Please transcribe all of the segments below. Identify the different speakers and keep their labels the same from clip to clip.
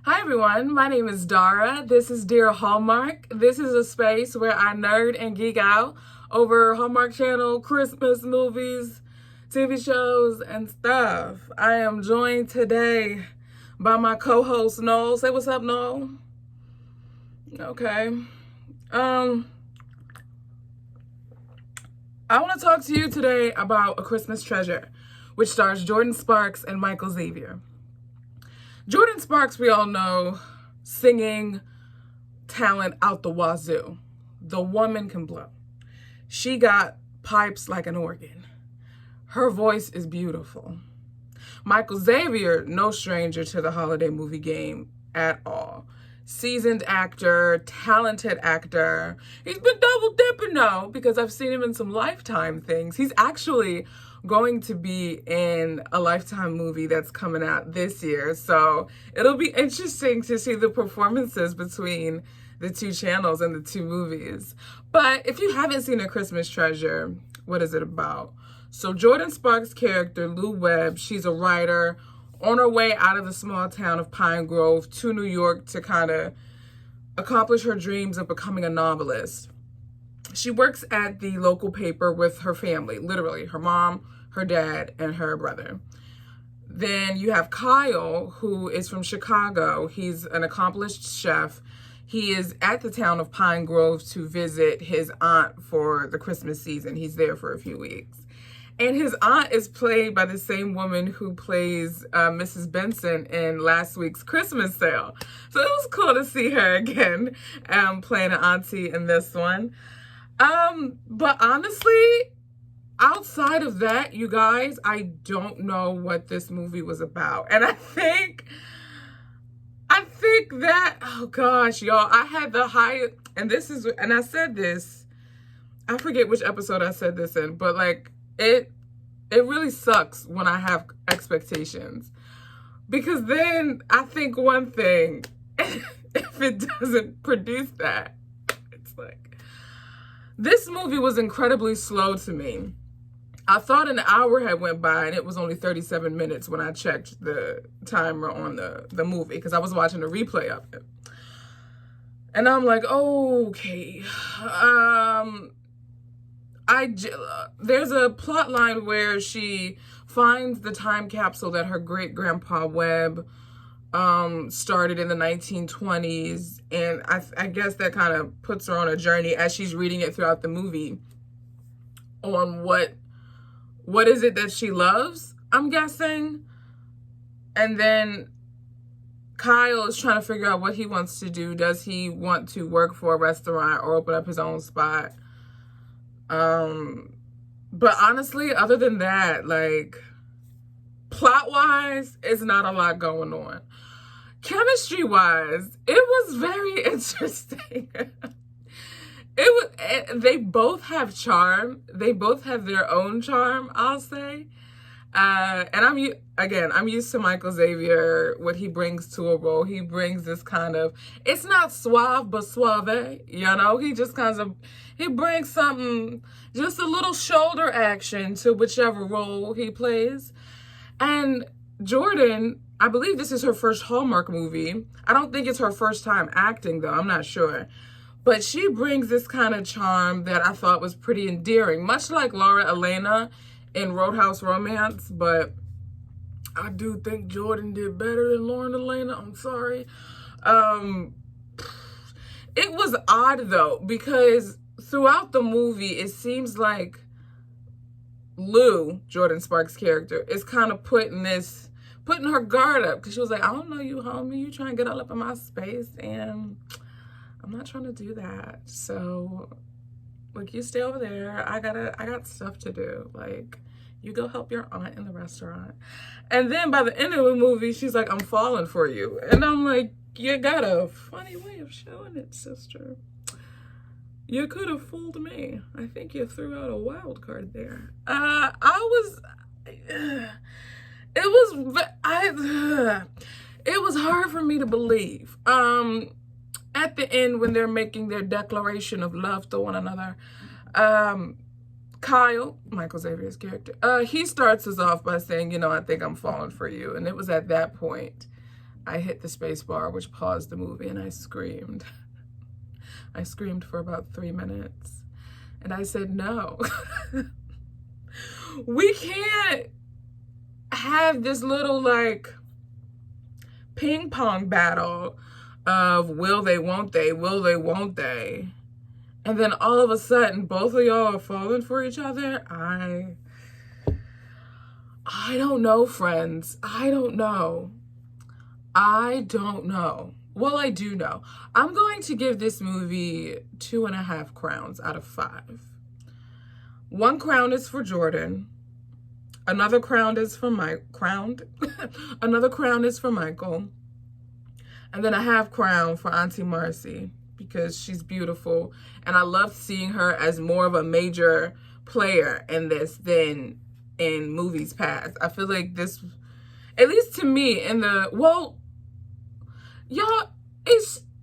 Speaker 1: Hi everyone, my name is Dara. This is Dear Hallmark. This is a space where I nerd and geek out over Hallmark Channel, Christmas movies, TV shows, and stuff. I am joined today by my co-host Noel. Say what's up, Noel. Okay. I want to talk to you today about A Christmas Treasure, which stars Jordin Sparks and Michael Xavier. Jordin Sparks, we all know, singing talent out the wazoo. The woman can blow. She got pipes like an organ. Her voice is beautiful. Michael Xavier, no stranger to the holiday movie game at all. Seasoned actor, talented actor. He's been double dipping though, because I've seen him in some Lifetime things. He's actually going to be in a Lifetime movie that's coming out this year. So it'll be interesting to see the performances between the two channels and the two movies. But if you haven't seen A Christmas Treasure, what is it about? So Jordin Sparks' character, Lou Webb, she's a writer on her way out of the small town of Pine Grove to New York to kind of accomplish her dreams of becoming a novelist. She works at the local paper with her family, literally her mom, her dad, and her brother. Then you have Kyle, who is from Chicago. He's an accomplished chef. He is at the town of Pine Grove to visit his aunt for the Christmas season. He's there for a few weeks. And his aunt is played by the same woman who plays Mrs. Benson in last week's Christmas Sale. So it was cool to see her again playing an auntie in this one. But honestly, outside of that, you guys, I don't know what this movie was about. And I think that, oh gosh, y'all, I had the highest, and I said this, I forget which episode I said this in, but like, it really sucks when I have expectations, because then I think one thing, if it doesn't produce that, it's like, this movie was incredibly slow to me. I thought an hour had went by, and it was only 37 minutes when I checked the timer on the movie, because I was watching a replay of it. And I'm like, okay. There's a plot line where she finds the time capsule that her great-grandpa Webb started in the 1920s, and I guess that kind of puts her on a journey as she's reading it throughout the movie on what is it that she loves, I'm guessing. And then Kyle is trying to figure out what he wants to do. Does he want to work for a restaurant or open up his own spot? But honestly, other than that, like, plot-wise, it's not a lot going on. Chemistry-wise, it was very interesting. They both have charm. They both have their own charm, I'll say. And I'm used to Michael Xavier, what he brings to a role. He brings this kind of, it's not suave, but suave, you know? He brings something, just a little shoulder action to whichever role he plays. And Jordin, I believe this is her first Hallmark movie. I don't think it's her first time acting, though. I'm not sure. But she brings this kind of charm that I thought was pretty endearing, much like Laura Elena in Roadhouse Romance. But I do think Jordin did better than Lauren Elena. I'm sorry. It was odd, though, because throughout the movie, it seems like Lou, Jordin Sparks' character, is kind of putting her guard up, because she was like, I don't know you, homie. You trying to get all up in my space, and I'm not trying to do that. So, like, you stay over there. I got stuff to do. Like, you go help your aunt in the restaurant. And then by the end of the movie, she's like, I'm falling for you. And I'm like, you got a funny way of showing it, sister. You could have fooled me. I think you threw out a wild card there. It was hard for me to believe. At the end, when they're making their declaration of love to one another, Kyle, Michael Xavier's character, he starts us off by saying, I think I'm falling for you. And it was at that point I hit the space bar, which paused the movie, and I screamed. I screamed for about 3 minutes. And I said, no. We can't have this little, like, ping pong battle of will they, won't they, will they, won't they. And then all of a sudden, both of y'all are falling for each other. I don't know, friends. I don't know. Well, I do know. I'm going to give this movie 2.5 crowns out of 5. 1 crown is for Jordin. Another crown is for Another crown is for Michael. And then a half crown for Auntie Marcy, because she's beautiful. And I love seeing her as more of a major player in this than in movies past. I feel like this, at least to me, y'all,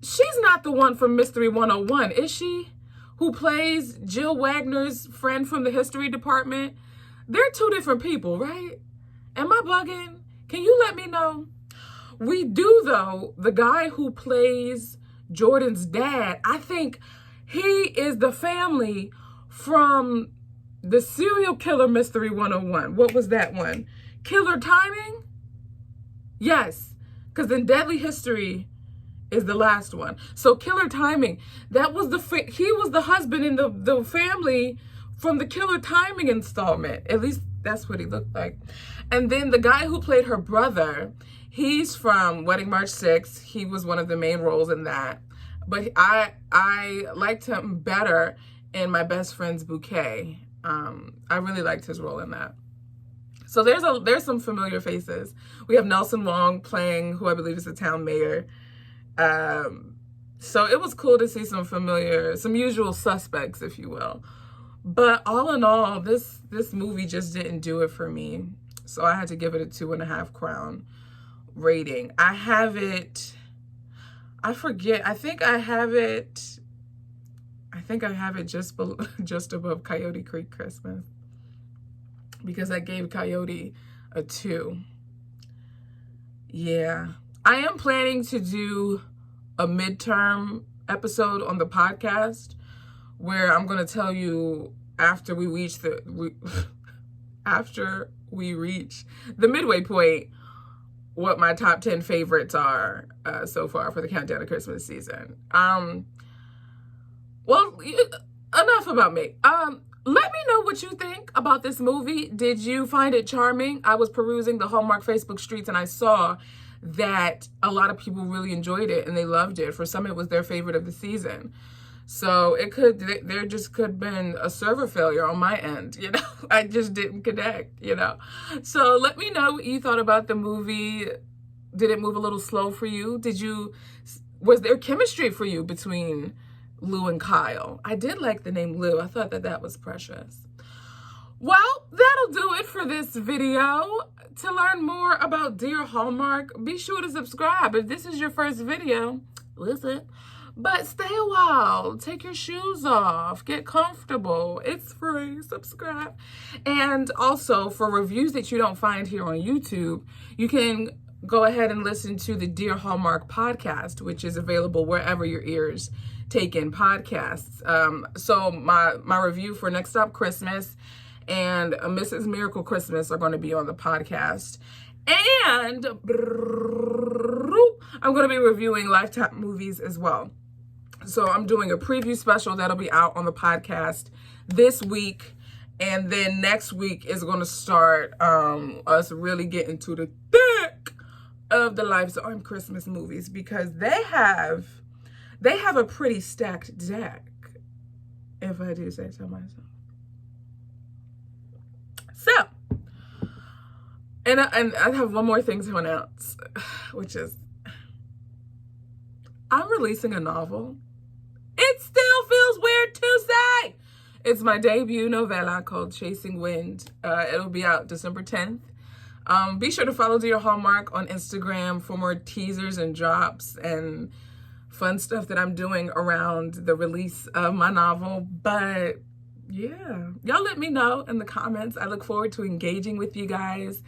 Speaker 1: she's not the one from Mystery 101, is she? Who plays Jill Wagner's friend from the history department? They're 2 different people, right? Am I bugging? Can you let me know? We do, though. The guy who plays Jordin's dad, I think he is the family from the serial killer Mystery 101. What was that one? Killer Timing? Yes, because then Deadly History is the last one. So Killer Timing, that was he was the husband in the family from the Killer Timing installment. At least that's what he looked like. And then the guy who played her brother, he's from Wedding March 6. He was one of the main roles in that. But I liked him better in My Best Friend's Bouquet. I really liked his role in that. So there's some familiar faces. We have Nelson Wong playing, who I believe is the town mayor. So it was cool to see some usual suspects, if you will. But all in all, this movie just didn't do it for me. So I had to give it a 2.5 crown rating. I have it, I forget, I think I have it just above Coyote Creek Christmas, because I gave Coyote a 2. Yeah. I am planning to do a midterm episode on the podcast where I'm going to tell you after we reach the midway point what my top 10 favorites are so far for the countdown to Christmas season. Well, enough about me. Let me know what you think about this movie. Did you find it charming? I was perusing the Hallmark Facebook streets and I saw that a lot of people really enjoyed it and they loved it. For some, it was their favorite of the season. So there just could have been a server failure on my end, you know. I just didn't connect, you know. So let me know what you thought about the movie. Did it move a little slow for you? Was there chemistry for you between Lou and Kyle? I did like the name Lou. I thought that was precious. Well, that'll do it for this video. To learn more about Dear Hallmark, be sure to subscribe. If this is your first video, listen. But stay a while. Take your shoes off. Get comfortable. It's free. Subscribe. And also, for reviews that you don't find here on YouTube, you can go ahead and listen to the Dear Hallmark podcast, which is available wherever your ears take in podcasts. So my review for Next Stop Christmas and Mrs. Miracle Christmas are going to be on the podcast. And I'm going to be reviewing Lifetime movies as well. So I'm doing a preview special that'll be out on the podcast this week. And then next week is going to start us really getting to the thick of the Lifetime Christmas movies, because they have a pretty stacked deck, if I do say so myself. So, and I have one more thing to announce, which is I'm releasing a novel. It still feels weird to say. It's my debut novella called Chasing Wind. It'll be out December 10th. Be sure to follow Dear Hallmark on Instagram for more teasers and drops and fun stuff that I'm doing around the release of my novel. But yeah, y'all let me know in the comments. I look forward to engaging with you guys.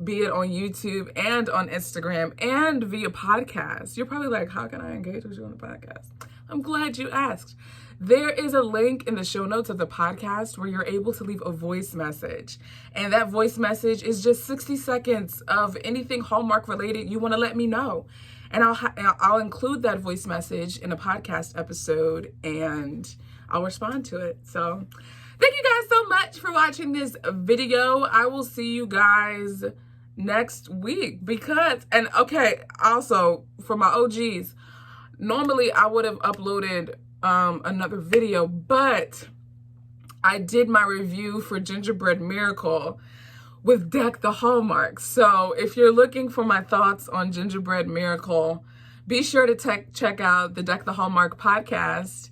Speaker 1: be it on YouTube and on Instagram and via podcast. You're probably like, how can I engage with you on the podcast? I'm glad you asked. There is a link in the show notes of the podcast where you're able to leave a voice message. And that voice message is just 60 seconds of anything Hallmark related you want to let me know. And I'll include that voice message in a podcast episode and I'll respond to it. So thank you guys so much for watching this video. I will see you guys next week also for my OGs, normally I would have uploaded another video, but I did my review for Gingerbread Miracle with Deck the Hallmark. So if you're looking for my thoughts on Gingerbread Miracle, be sure to check out the Deck the Hallmark podcast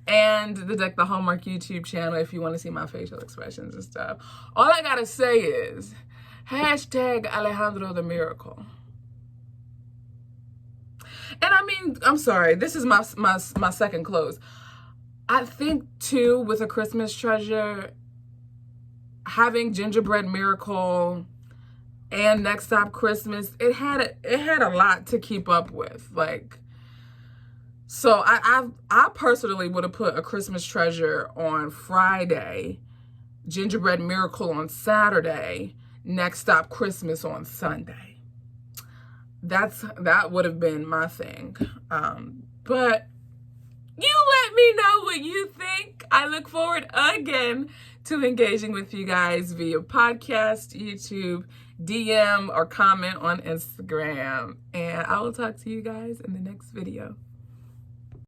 Speaker 1: and the Deck the Hallmark YouTube channel if you want to see my facial expressions and stuff. All I gotta say is hashtag Alejandro the Miracle. And I mean, I'm sorry, this is my second close. I think too, with A Christmas Treasure, having Gingerbread Miracle and Next Stop Christmas, it had a lot to keep up with. Like, so I personally would have put A Christmas Treasure on Friday, Gingerbread Miracle on Saturday, Next Stop Christmas on Sunday. That would have been my thing. But you let me know what you think. I look forward again to engaging with you guys via podcast, YouTube, DM, or comment on Instagram. And I will talk to you guys in the next video.